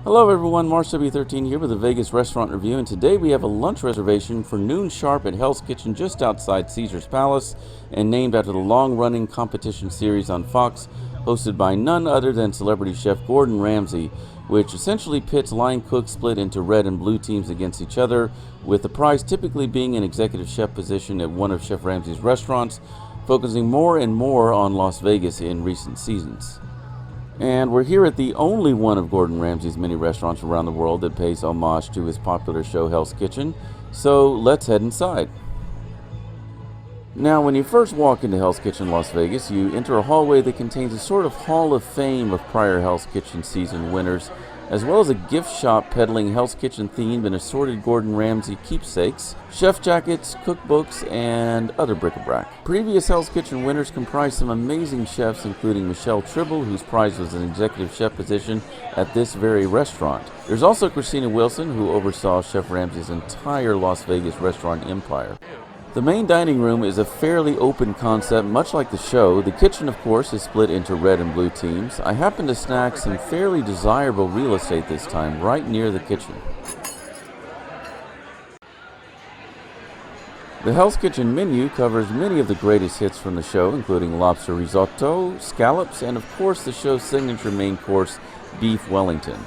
Hello everyone, March W13 here with a Vegas restaurant review, and today we have a lunch reservation for noon sharp at Hell's Kitchen just outside Caesar's Palace, and named after the long-running competition series on Fox, hosted by none other than celebrity chef Gordon Ramsay, which essentially pits line cooks split into red and blue teams against each other, with the prize typically being an executive chef position at one of Chef Ramsay's restaurants, focusing more and more on Las Vegas in recent seasons. And we're here at the only one of Gordon Ramsay's many restaurants around the world that pays homage to his popular show Hell's Kitchen, so let's head inside. Now, when you first walk into Hell's Kitchen Las Vegas, you enter a hallway that contains a sort of hall of fame of prior Hell's Kitchen season winners, as well as a gift shop peddling Hell's Kitchen themed and assorted Gordon Ramsay keepsakes, chef jackets, cookbooks, and other bric-a-brac. Previous Hell's Kitchen winners comprised some amazing chefs, including Michelle Tribble, whose prize was an executive chef position at this very restaurant. There's also Christina Wilson, who oversaw Chef Ramsay's entire Las Vegas restaurant empire. The main dining room is a fairly open concept, much like the show. The kitchen, of course, is split into red and blue teams. I happen to snag some fairly desirable real estate this time, right near the kitchen. The Hell's Kitchen menu covers many of the greatest hits from the show, including lobster risotto, scallops, and of course the show's signature main course, beef Wellington.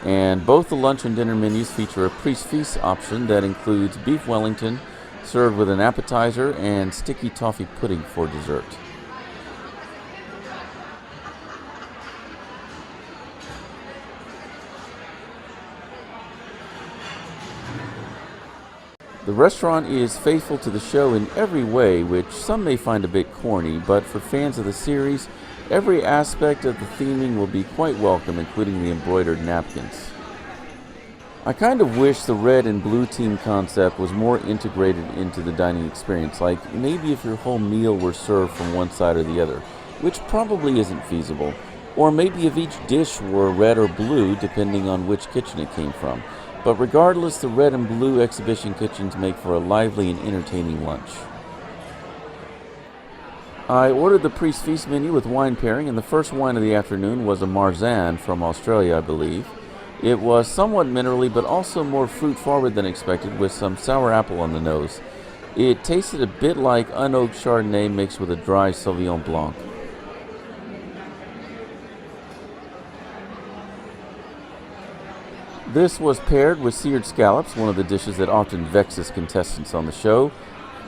And both the lunch and dinner menus feature a priest-feast option that includes beef Wellington, served with an appetizer, and sticky toffee pudding for dessert. The restaurant is faithful to the show in every way, which some may find a bit corny, but for fans of the series, every aspect of the theming will be quite welcome, including the embroidered napkins. I kind of wish the red and blue team concept was more integrated into the dining experience, like maybe if your whole meal were served from one side or the other, which probably isn't feasible, or maybe if each dish were red or blue depending on which kitchen it came from. But regardless, the red and blue exhibition kitchens make for a lively and entertaining lunch. I ordered the Priest Feast menu with wine pairing, and the first wine of the afternoon was a Marsanne from Australia, I believe. It was somewhat minerally, but also more fruit-forward than expected, with some sour apple on the nose. It tasted a bit like unoaked Chardonnay mixed with a dry Sauvignon Blanc. This was paired with seared scallops, one of the dishes that often vexes contestants on the show.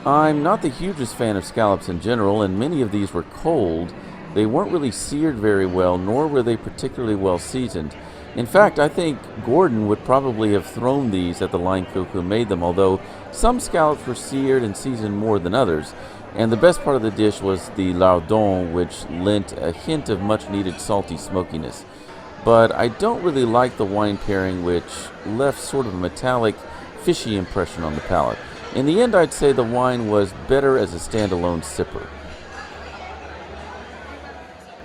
I'm not the hugest fan of scallops in general, and many of these were cold. They weren't really seared very well, nor were they particularly well seasoned. In fact, I think Gordon would probably have thrown these at the line cook who made them, although some scallops were seared and seasoned more than others. And the best part of the dish was the lardon, which lent a hint of much-needed salty smokiness. But I don't really like the wine pairing, which left sort of a metallic, fishy impression on the palate. In the end, I'd say the wine was better as a standalone sipper.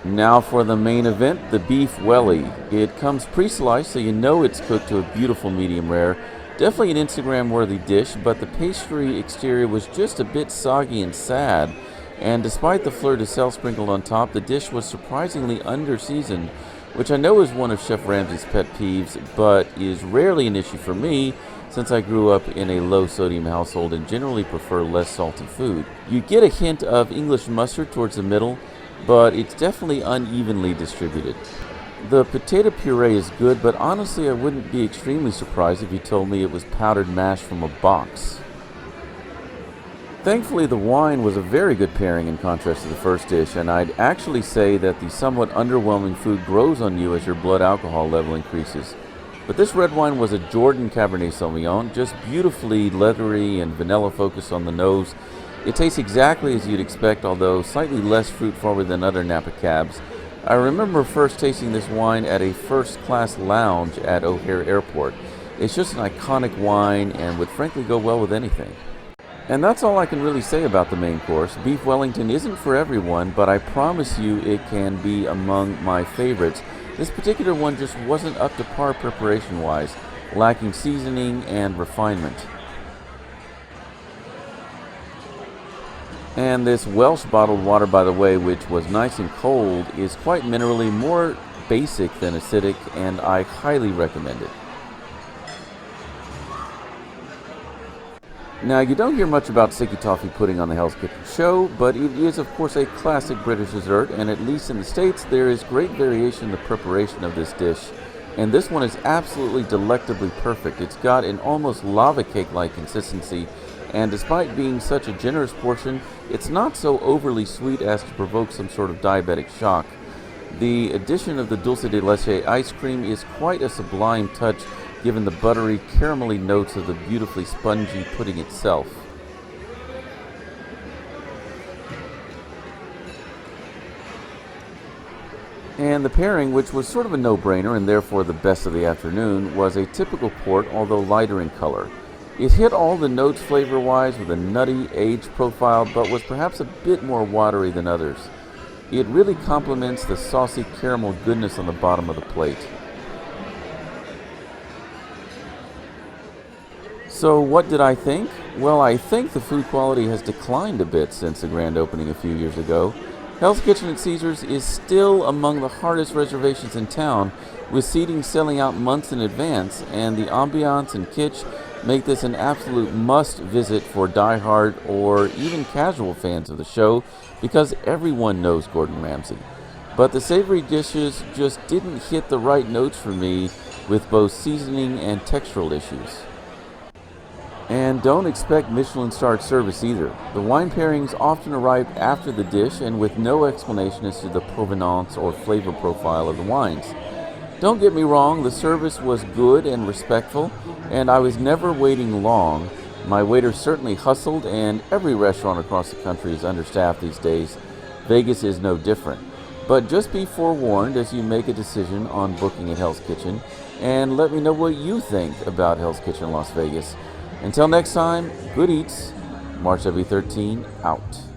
Now for the main event, the beef welly. It comes pre-sliced, so you know it's cooked to a beautiful medium rare. Definitely an Instagram-worthy dish, but the pastry exterior was just a bit soggy and sad. And despite the fleur-de-sel sprinkled on top, the dish was surprisingly under-seasoned, which I know is one of Chef Ramsay's pet peeves, but is rarely an issue for me, since I grew up in a low-sodium household and generally prefer less salty food. You get a hint of English mustard towards the middle, but it's definitely unevenly distributed. The potato puree is good, but honestly I wouldn't be extremely surprised if you told me it was powdered mash from a box. Thankfully, the wine was a very good pairing in contrast to the first dish, and I'd actually say that the somewhat underwhelming food grows on you as your blood alcohol level increases. But this red wine was a Jordan Cabernet Sauvignon, just beautifully leathery and vanilla focused on the nose. It tastes exactly as you'd expect, although slightly less fruit-forward than other Napa Cabs. I remember first tasting this wine at a first-class lounge at O'Hare Airport. It's just an iconic wine and would frankly go well with anything. And that's all I can really say about the main course. Beef Wellington isn't for everyone, but I promise you it can be among my favorites. This particular one just wasn't up to par preparation-wise, lacking seasoning and refinement. And this Welsh bottled water, by the way, which was nice and cold, is quite minerally, more basic than acidic, and I highly recommend it. Now, you don't hear much about sticky toffee pudding on the Hell's Kitchen show, but it is of course a classic British dessert, and at least in the States there is great variation in the preparation of this dish, and this one is absolutely delectably perfect. It's got an almost lava cake-like consistency, and despite being such a generous portion, it's not so overly sweet as to provoke some sort of diabetic shock. The addition of the dulce de leche ice cream is quite a sublime touch, given the buttery, caramelly notes of the beautifully spongy pudding itself. And the pairing, which was sort of a no-brainer and therefore the best of the afternoon, was a typical port, although lighter in color. It hit all the notes flavor-wise with a nutty, aged profile, but was perhaps a bit more watery than others. It really complements the saucy caramel goodness on the bottom of the plate. So what did I think? Well, I think the food quality has declined a bit since the grand opening a few years ago. Hell's Kitchen at Caesars is still among the hardest reservations in town, with seating selling out months in advance, and the ambiance and kitsch make this an absolute must-visit for die-hard or even casual fans of the show, because everyone knows Gordon Ramsay. But the savory dishes just didn't hit the right notes for me, with both seasoning and textural issues. And don't expect Michelin-starred service either. The wine pairings often arrive after the dish and with no explanation as to the provenance or flavor profile of the wines. Don't get me wrong, the service was good and respectful, and I was never waiting long. My waiter certainly hustled, and every restaurant across the country is understaffed these days. Vegas is no different. But just be forewarned as you make a decision on booking at Hell's Kitchen, and let me know what you think about Hell's Kitchen Las Vegas. Until next time, good eats. March W13 out.